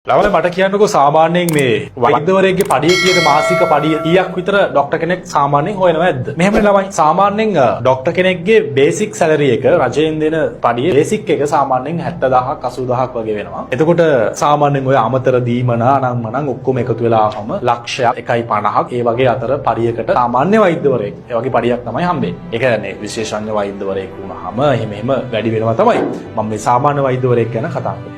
ලවල මට කියන්නකෝ සාමාන්‍යයෙන් මේ වෛද්‍යවරයෙක්ගේ පඩිය කියන මාසික පඩිය කීයක් විතර ડોක්ටර් කෙනෙක් සාමාන්‍යයෙන් හොයනවද නැද්ද? මෙහෙමනේ ළමයි. සාමාන්‍යයෙන් ડોක්ටර් කෙනෙක්ගේ බේසික් සැලරි එක රජයෙන් දෙන පඩිය බේසික් එක සාමාන්‍යයෙන් 70000ක් 80000ක් වගේ වෙනවා. එතකොට සාමාන්‍යයෙන් ඔය අමතර දීමන අනම්මනම් ඔක්කොම එකතු වෙලාවම ලක්ෂයක් 1.50ක් ඒ වගේ අතර පඩියකට සාමාන්‍ය වෛද්‍යවරයෙක් ඒ වගේ පඩියක් තමයි හම්බෙන්නේ. ඒ කියන්නේ විශේෂඥ වෛද්‍යවරයෙක් වුණාම එහෙම වැඩි වෙනවා තමයි. මම මේ සාමාන්‍ය වෛද්‍යවරයෙක් ගැන කතා කරන්නේ.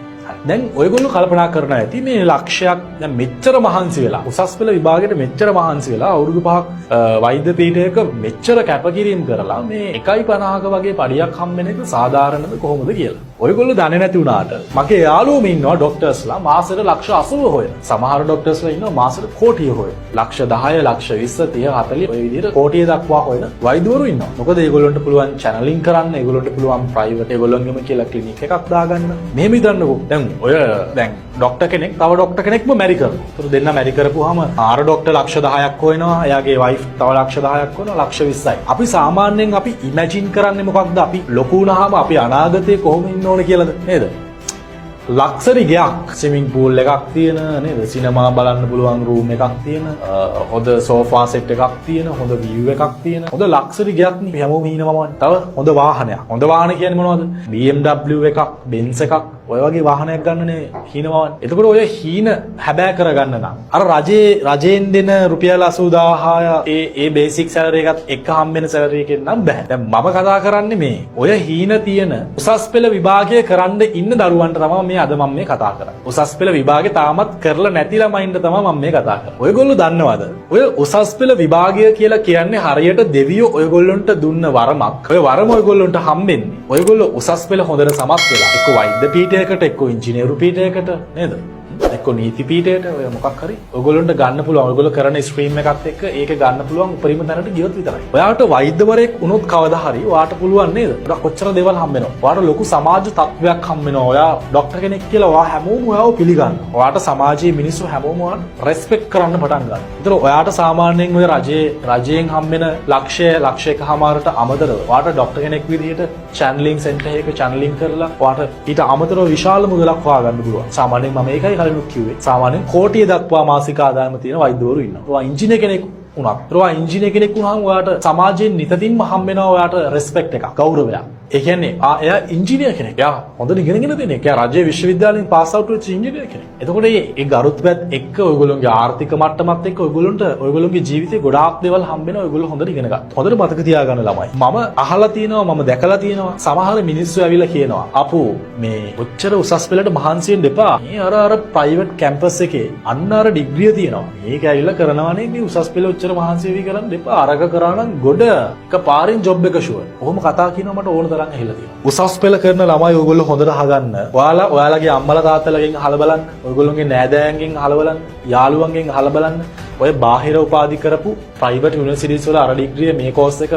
දැන් ඔයගොල්ලෝ කල්පනා කරන ඇති මේ ලක්ෂයක් දැන් මෙච්චර මහන්සි වෙලා උසස් පෙළ විභාගයට මෙච්චර මහන්සි වෙලා අවුරුදු 5ක් වෛද්‍ය පීඨයක මෙච්චර කැපකිරීම කරලා මේ 1.50ක වගේ පඩියක් හම්බෙන එක සාධාරණද කොහොමද කියලා. ඔයගොල්ලෝ දන්නේ නැති වුණාට මගේ යාළුවෝ ඉන්නවා ડોක්ටර්ස්ලා මාසෙට ලක්ෂ 80 හොයන. සමහර ડોක්ටර්ස්ලා ඉන්නවා මාසෙට කෝටිය හොයන. ලක්ෂ 10 ලක්ෂ 20 30 40 ඔය විදිහට කෝටිය දක්වා හොයන වෛද්‍යවරු ඉන්නවා. මොකද ඒගොල්ලොන්ට පුළුවන් චැනලින් කරන්න, ඒගොල්ලොන්ට පුළුවන් ප්‍රයිවට් ඒගොල්ලොන්ගෙම කියලා ක්ලිනික් එකක් දාගන්න. මෙහෙම හිතන්නකෝ. දැන් ડોක්ටර් කෙනෙක් තව ડોක්ටර් කෙනෙක්ම මැරි කරනවා. ඒතර දෙන්න මැරි කරපුවාම ආර ડોක්ටර් ලක්ෂ 10ක් හොයනවා. එයාගේ වයිෆ් තව ලක්ෂ 10ක් හොයනවා. ලක්ෂ 20යි. අපි සාමාන්‍යයෙන් අපි ඉමැජින් කරන්නේ මොකක්ද? අපි ලොකු වුණාම අපි අනාගතේ කොහොම ඉන්න ඕන කියලාද නේද? ලක්ෂරි ගයක් ස්විමින් පූල් එකක් තියෙන නේද? සිනමා බලන්න පුළුවන් රූම් එකක් තියෙන, හොඳ සෝෆා සෙට් එකක් තියෙන, හොඳ view එකක් තියෙන. හොඳ ලක්ෂරි ගයක් නේ හැමෝම හිනවම. තව හොඳ වාහනයක්. හොඳ වාහන කියන්නේ මොනවද? BMW එකක්, Benz එකක්, ඔය වගේ වාහනයක් ගන්නනේ හිනවම. එතකොට ඔය හීන හැබෑ කරගන්න නම් අර රජයෙන් දෙන රුපියල් 80000 ඒ බේසික් සැලරි එකත් එක්ක හම්බෙන සැලරි එකෙන් නම් බෑ. දැන් මම කතා කරන්නේ මේ ඔය හීන තියෙන උසස් පෙළ විභාගය කරන්න ඉන්න දරුවන්ට තමයි අද මම මේ කතා කරන්නේ. උසස් පෙළ විභාගේ තාමත් කරලා නැති ළමයින්ට තමයි මම මේ කතා කරන්නේ. ඔයගොල්ලෝ දන්නවද? ඔය උසස් පෙළ විභාගය කියලා කියන්නේ හරියට දෙවියෝ ඔයගොල්ලොන්ට දුන්න වරමක්. ඔය වරම ඔයගොල්ලොන්ට හම්බෙන්නේ. ඔයගොල්ලෝ උසස් පෙළ හොඳට සමත් වෙලා එක්ක වෛද්‍ය පීඨයකට එක්ක ඉංජිනේරු පීඨයකට නේද? එක්ක නීති පීඨයට ඔය මොකක් හරි ඔයගොල්ලොන්ට ගන්න පුළුවන්. ඔයගොල්ලෝ කරන ස්ට්‍රීම් එකත් එක්ක ඒක ගන්න පුළුවන් උපරිම තැනට ගියොත් විතරයි. ඔයාට වෛද්‍යවරයෙක් වුණොත් කවදා හරි ඔයාට පුළුවන් නේද? ඔයා කොච්චර දේවල් හම්බ වෙනවද? ඔයාට ලොකු සමාජ තත්වයක් හම්බ වෙනවා. ඔයා ડોක්ටර් කෙනෙක් කියලා ඔයා හැමෝම ඔයාව පිළිගන්නවා. ඔයාට සමාජයේ මිනිස්සු හැමෝම ඔයාට රෙස්පෙක්ට් කරන්න පටන් ගන්නවා. ඒතර ඔයාට සාමාන්‍යයෙන් ඔය රජයෙන් හම්බෙන ලක්ෂයකමාරට අමතරව ඔයාට ડોක්ටර් කෙනෙක් විදිහට චැනලින් සෙන්ටර් එකක චැනලින් කරලා ඔයාට ඊට අමතරව විශාල මුදලක් හොයාගන්න පුළුවන්. සාමාන්‍යයෙන් මම ඒකයි කලිනුත් කිව්වේ. සාමාන්‍යයෙන් කෝටිය දක්වා මාසික ආදායම තියෙන වෛද්‍යවරු ඉන්නවා. ඔයා ඉංජිනේර කෙනෙක් වුණත්, ඔයා ඉංජිනේර කෙනෙක් වුණාම ඔයාට සමාජයෙන් නිතින්ම හම්බ වෙනවා ඔයාට රෙස්පෙක්ට් එකක්, ගෞරවයක්. ඒ කියන්නේ එයා ඉංජිනේර කෙනෙක්. එයා හොඳට ඉගෙනගෙන තියෙන කෙනෙක්. එයා රජයේ විශ්වවිද්‍යාලයෙන් පාස් අවුට් වෙච්ච ඉංජිනේර කෙනෙක්. එතකොට මේ ගරුත්වයත් එක්ක ඔයගොල්ලෝගේ ආර්ථික මට්ටමත් එක්ක ඔයගොල්ලෝගේ ජීවිතේ ගොඩාක් දේවල් හම්බ වෙනවා. ඔයගොල්ලෝ හොඳට ඉගෙන ගන්න. හොඳට මතක තියාගන්න ළමයි. මම අහලා තියෙනවා, මම දැකලා තියෙනවා. සමහර මිනිස්සු ඇවිල්ලා කියනවා, "අපෝ මේ ඔච්චර උසස් පෙළට මහන්සි වෙන්න එපා. මේ අර ප්‍රයිවට් කැම්පස් එකේ අන්න අර ඩිග්‍රිය තියෙනවා. මේක ඇවිල්ලා කරනවානේ මේ උසස් පෙළ ඔච්චර මහන්සි වෙවි කරන්න එපා. අරක කරා නම් ගොඩ එකපාරින් ජොබ් එක ෂුවර්." ඔහොම කතා කියනවා මට ඕන තරම් ඇහිලා තියෙනවා. උසස් පෙළ කරන ළමයි ඔයගොල්ලෝ හොඳට අහගන්න. ඔයාලගේ අම්මලා තාත්තලාගෙන් අහලා බලන්න. ඔයගොල්ලෝගේ නෑදෑයන්ගෙන් අහලා බලන්න. යාළුවන්ගෙන් අහලා බලන්න. ඔය බාහිර උපාධි කරපු ප්‍රයිවට් යුනිවර්සිටිස් වල අර ඩිග්‍රිය මේ කෝස් එක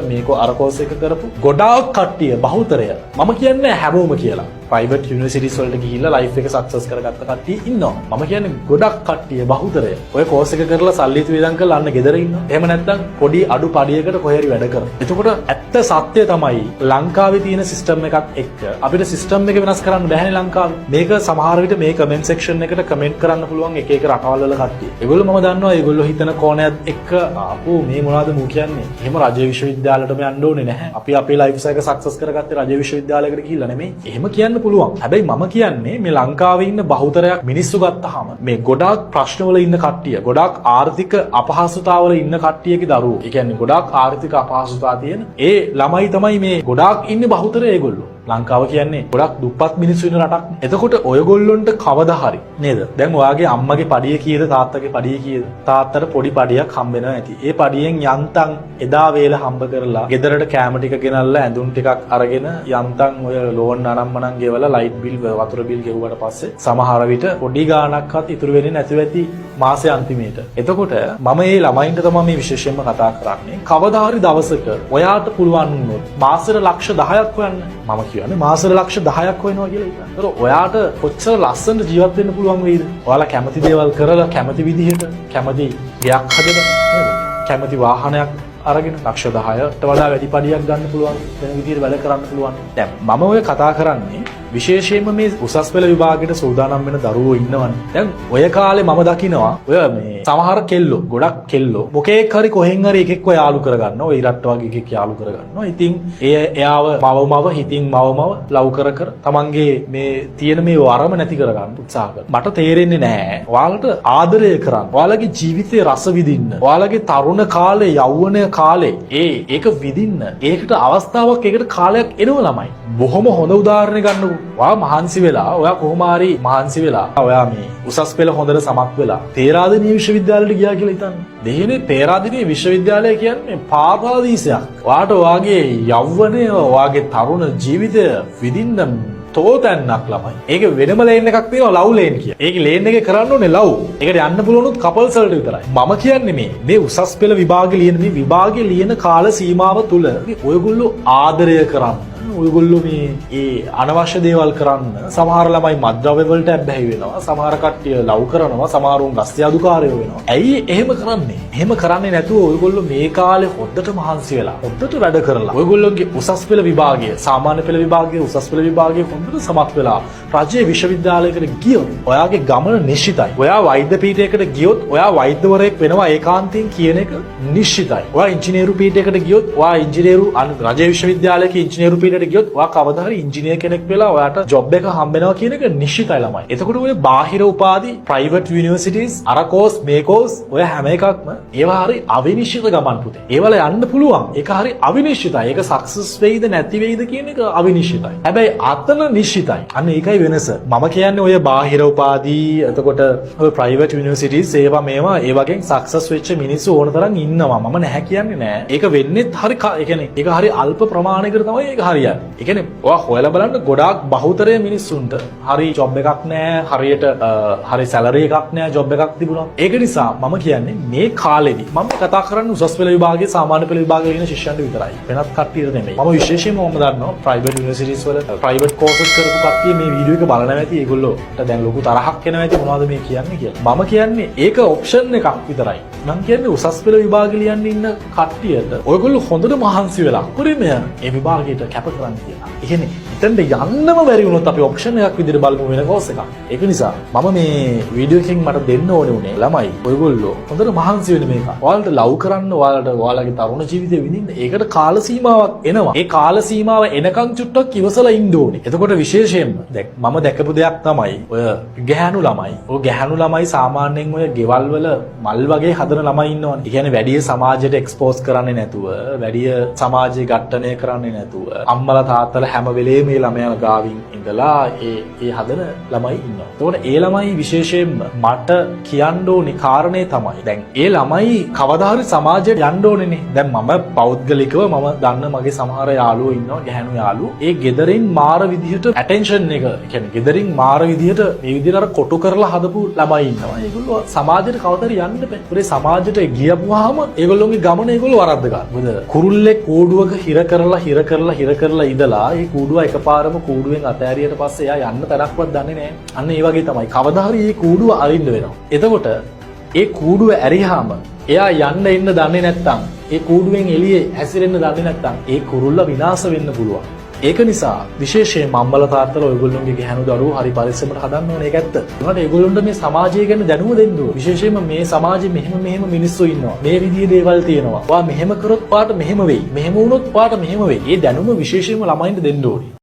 අර කෝස් එක කරපු ගොඩාක් කට්ටිය බහුතරය. මම කියන්නේ හැමෝම කියලා. ප්‍රයිවට් යුනිවර්සිටිස් වලට ගිහිල්ලා ලයිෆ් එක සක්සස් කරගත්ත කට්ටිය ඉන්නවා. මම කියන්නේ ගොඩක් කට්ටිය බහුතරය. ඔය කෝස් එක කරලා සල්ලි වියදම් කරලා අන්න ගෙදර ඉන්නවා. එහෙම නැත්නම් පොඩි අඩු පඩියකට කොහේරි වැඩ කරනවා. එතකොට ඇත්ත සත්‍ය තමයි ලංකාවේ තියෙන සිස්ටම් එකත් එක්ක අපිට සිස්ටම් එක වෙනස් කරන්න බැහැනේ ලංකාවේ. මේක සමහර විට මේ කමෙන්ට් සෙක්ෂන් එකට කමෙන්ට් කරන්න පුළුවන් එක එක රටවල් වල කට්ටිය. ඒගොල්ලෝ මම දන්නවා ඒගොල්ලෝ හිතන කෝණයත් එක්ක අපෝ මේ මොනවද මූ කියන්නේ? එහෙම රජයේ විශ්වවිද්‍යාලයටම යන්න ඕනේ නැහැ. අපි අපේ ලයිෆ් එක සක්සස් කරගත්තේ රජයේ විශ්වවිද්‍යාලයකට ගිහිල්ලා නෙමෙයි. එහෙම කියන්න පුළුවන්. හැබැයි මම කියන්නේ මේ ලංකාවේ ඉන්න බහුතරයක් මිනිස්සු ගත්තාම මේ ගොඩාක් ප්‍රශ්නවල ඉන්න කට්ටිය, ගොඩාක් ආර්ථික අපහසුතාවල ඉන්න කට්ටියගේ දරුවෝ. ඒ කියන්නේ ගොඩාක් ආර්ථික අපහසුතාව තියෙන ඒ ළමයි තමයි මේ ගොඩාක් ඉන්නේ බහුතරය ඒගොල්ලෝ. ලංකාව කියන්නේ ගොඩක් දුප්පත් මිනිස්සු ඉන්න රටක්. එතකොට ඔයගොල්ලොන්ට කවදා හරි නේද? දැන් ඔයාගේ අම්මගේ පඩිය කීයද තාත්තගේ පඩිය කීයද? තාත්තට පොඩි පඩියක් හම්බ වෙනවා ඇති. ඒ පඩියෙන් යන්තම් එදා වේල හම්බ කරලා ගෙදරට කෑම ටික ගෙනල්ලා ඇඳුම් ටිකක් අරගෙන යන්තම් ඔය ලෝන් අනම්මනම් ගෙවලා ලයිට් බිල් වතුර බිල් ගෙවුවට පස්සේ සමහර විට පොඩි ගාණක්වත් ඉතුරු වෙන්නේ නැතුව ඇති මාසේ අන්තිමේට. එතකොට මම මේ ළමයින්ට තමයි මේ විශේෂයෙන්ම කතා කරන්නේ. කවදා හරි දවසක ඔයාට පුළුවන් වුණොත් මාසෙට ලක්ෂ 10ක් හොයන්න. මම කියන්නේ මාසෙට ලක්ෂ 10ක් හොයනවා කියලා හිතන්න. ඒතර ඔයාට කොච්චර ලස්සනට ජීවත් වෙන්න පුළුවන් වෙයිද? ඔයාලා කැමති දේවල් කරලා කැමති විදිහට කැමති ගයක් හදලා නේද? කැමති වාහනයක් අරගෙන ලක්ෂ 10ට වඩා වැඩි පඩියක් ගන්න පුළුවන් වෙන විදිහට වැඩ කරන්න පුළුවන්. දැන් මම ඔය කතා කරන්නේ විශේෂයෙන්ම මේ උසස් පෙළ විභාගයට සූදානම් වෙන දරුවෝ ඉන්නවනේ. දැන් ඔය කාලේ මම දකිනවා ඔය මේ සමහර කෙල්ලෝ ගොඩක් කෙල්ලෝ මොකෙක් හරි කොහෙන් හරි එකෙක්ව යාළු කරගන්නවා. ඔය ඉරට්ට වගේ එකෙක් යාළු කරගන්නවා. ඉතින් එයාව මවමව හිතින් මවමව ලව් කර තමන්ගේ මේ තියෙන මේ වරම නැති කරගන්න උත්සාහ කරනවා. මට තේරෙන්නේ නැහැ. ඔයාලට ආදරය කරන්න. ඔයාලගේ ජීවිතේ රස විඳින්න. ඔයාලගේ තරුණ කාලේ යෞවන කාලේ ඒක විඳින්න. ඒකට අවස්ථාවක් ඒකට කාලයක් එනවා ළමයි. බොහොම හොඳ උදාහරණයක් ගන්නකො. ඔයා මහන්සි වෙලා ඔයා කොහොම හරි මහන්සි වෙලා ඔයා මේ උසස් පෙළ හොඳට සමත් වෙලා පේරාදෙණිය විශ්වවිද්‍යාලයට ගියා කියලා හිතන්න. දෙහිනේ පේරාදෙණිය විශ්වවිද්‍යාලය කියන්නේ පාරාදීසයක්. ඔයාට ඔයාගේ යෞවනය ඔයාගේ තරුණ ජීවිතය විඳින්න තෝතැන්නක් ළමයි. ඒක වෙනම ලේන් එකක් තියෙනවා ලව් ලේන් කියලා. ඒක ලේන් එකේ කරන්න ඕනේ ලව්. ඒකට යන්න පුළුවන් උත් කපල්ස් වලට විතරයි. මම කියන්නේ මේ උසස් පෙළ විභාගෙ ලියන මේ විභාගෙ ලියන කාල සීමාව තුල ඔයගොල්ලෝ ආදරය කරන්න. ඔයගොල්ලෝ මේ අනවශ්‍ය දේවල් කරන්න. සමහර ළමයි මත්ද්‍රව්‍ය වලට ඇබ්බැහි වෙනවා. සමහර කට්ටිය ලව් කරනවා. සමහරුන් ගස්තියාදුකාරයෝ වෙනවා. ඇයි එහෙම කරන්නේ? එහෙම කරන්නේ නැතුව ඔයගොල්ලෝ මේ කාලේ හොද්දට මහන්සි වෙලා හොද්දට වැඩ කරලා ඔයගොල්ලෝගේ උසස් පෙළ විභාගය, සාමාන්‍ය පෙළ විභාගය, උසස් පෙළ විභාගය හොඳට සමත් වෙලා රජයේ විශ්වවිද්‍යාලයකට ගියොත් ඔයාගේ ගමන නිශ්චිතයි. ඔයා වෛද්‍ය පීඨයකට ගියොත් ඔයා වෛද්‍යවරයෙක් වෙනවා ඒකාන්තයෙන් කියන එක නිශ්චිතයි. ඔයා ඉංජිනේරු පීඨයකට ගියොත් ඔයා ඉංජිනේරු රජයේ විශ්වවිද්‍යාලයක ඉංජිනේරු පීඨයට ගියොත් ඔයා කවදා හරි ඉංජිනේර කෙනෙක් වෙලා ඔයාට ජොබ් එක හම්බ වෙනවා කියන එක නිශ්චිතයි ළමයි. එතකොට ඔය බාහිර උපාධි, ප්‍රයිවට් යුනිවර්සිටිස්, අර කෝස්, මේ කෝස් ඔය හැම එකක්ම ඒවා හරි අවිනිශ්චිත ගමන් පුතේ. ඒවල යන්න පුළුවන්. ඒක හරි අවිනිශ්චිතයි. ඒක සක්සස් වෙයිද නැති වෙයිද කියන එක අවිනිශ්චිතයි. හැබැයි අතන නිශ්චිතයි. අන්න ඒකයි වෙනස. මම කියන්නේ ඔය බාහිර උපාධි, එතකොට ඔය ප්‍රයිවට් යුනිවර්සිටිස් ඒවා මේවා ඒ වගේ සක්සස් වෙච්ච මිනිස්සු ඕන තරම් ඉන්නවා. මම නැහැ කියන්නේ නෑ. ඒක වෙන්නේත් හරි ඒ කියන්නේ ඒක හරි අල්ප ප්‍රමාණයකට තමයි ඒක හරියන්නේ. ඒ කියන්නේ ඔයා හොයලා බලන්න ගොඩාක් බහුතරය මිනිස්සුන්ට හරි ජොබ් එකක් නෑ, හරියට හරි සැලරි එකක් නෑ, ජොබ් එකක් තිබුණා. ඒක නිසා මම කියන්නේ මේ කාලෙදි මම කතා කරන්නේ උසස් පෙළ විභාගයේ සාමාන්‍ය පෙළ විභාගයේ ඉන්න ශිෂ්‍යයන්ට විතරයි. වෙනත් කට්ටියට නෙමෙයි. මම විශේෂයෙන්ම දන්නවා ප්‍රයිවට් යුනිවර්සිටිස් වල ප්‍රයිවට් කෝසස් කරපු කට්ටිය මේ වීඩියෝ එක බලනවා ඇති. ඒගොල්ලෝට දැන් ලොකු තරහක් එනවා ඇති මොනවද මේ කියන්නේ කියලා. මම කියන්නේ ඒක ඔප්ෂන් එකක් විතරයි. මම කියන්නේ උසස් පෙළ විභාගෙ ලියන්න ඉන්න කට්ටියට ඔයගොල්ලෝ හොඳට මහන්සි වෙලා උපරිමය මේ විභාගයට කැප කරන්න කියලා. ඒ කියන්නේ එතනට යන්නම බැරි වුණොත් අපි ඔප්ෂන් එකක් විදිහට බලමු වෙන කෝස් එකක්. ඒක නිසා මම මේ වීඩියෝ එකෙන් මට දෙන්න ඕනේ උනේ ළමයි ඔයගොල්ලෝ හොඳට මහන්සි වෙන මේක. ඔයාලට ලව් කරන්න, ඔයාලගේ තරුණ ජීවිතේ විඳින්න ඒකට කාල සීමාවක් එනවා. ඒ කාල සීමාව එනකන් චුට්ටක් ඉවසලා ඉන්න ඕනේ. එතකොට විශේෂයෙන්ම මම දැකපු දෙයක් තමයි ඔය ගැහැණු ළමයි. ඔය ගැහැණු ළමයි සාමාන්‍යයෙන් ඔය ගෙවල් වල මල් වගේ හදන ළමයි ඉන්නවනේ. ඒ කියන්නේ වැඩි සමාජයට එක්ස්පෝස් කරන්නේ නැතුව, වැඩි සමාජය ඝට්ටනය කරන්නේ නැතුව, අම්මලා තාත්තලා හැම වෙලේම මේ ළමයා ගාවින් ඉඳලා ඒ හදන ළමයි ඉන්නවා. එතකොට ඒ ළමයි විශේෂයෙන්ම මට කියන්න ඕනේ කාරණේ තමයි. දැන් ඒ ළමයි කවදා හරි සමාජයට යන්න ඕනේනේ. දැන් මම පෞද්ගලිකව මම දන්න මගේ සමහර යාළුවෝ ඉන්නවා, ගැහැණු යාළුවෝ. ඒ ගෙදරින් මාර විදිහට ඇටෙන්ෂන් එක, කියන්නේ ගෙදරින් මාර විදිහට මේ විදිහට අර කොටු කරලා හදපු ළමයි ඉන්නවා. ඒගොල්ලෝ සමාජයට කවදා හරි යන්න බෑ. ඒ සමාජයට ගියපුවාම ඒගොල්ලෝගේ ගමන ඒගොල්ලෝ වරද්ද ගන්න. මොකද කුරුල්ලෙක් කූඩුවක හිර කරලා ඉඳලා ඒ කූඩුව එකපාරම කූඩුවෙන් අතෑරියට පස්සේ එයා යන්න තරක්වත් දන්නේ නැහැ. අන්න ඒ වගේ තමයි. කවදා හරි මේ කූඩුව අරින්න වෙනවා. එතකොට ඒ කූඩුව ඇරියාම එයා යන්න එන්න දන්නේ නැත්නම්, ඒ කූඩුවෙන් එළියේ හැසිරෙන්න දන්නේ නැත්නම් ඒ කුරුල්ල විනාශ වෙන්න පුළුවන්. ඒක නිසා විශේෂයෙන්ම අම්මලා තාත්තලා ඔයගොල්ලෝගේ ගැහැණු දරුවෝ හරි පරිස්සමට හදන්න ඕනේ. ඒක ඇත්ත. ඒකට ඒගොල්ලොන්ට මේ සමාජය ගැන දැනුම දෙන්න ඕනේ. විශේෂයෙන්ම මේ සමාජයේ මෙහෙම මිනිස්සු ඉන්නවා. මේ විදිහේ දේවල් තියෙනවා. ඔයා මෙහෙම කරොත් ඔයාට මෙහෙම වෙයි. මෙහෙම වුණොත් ඔයාට මෙහෙම වෙයි. මේ දැනුම විශේෂයෙන්ම ළමයින්ට දෙන්න ඕනේ.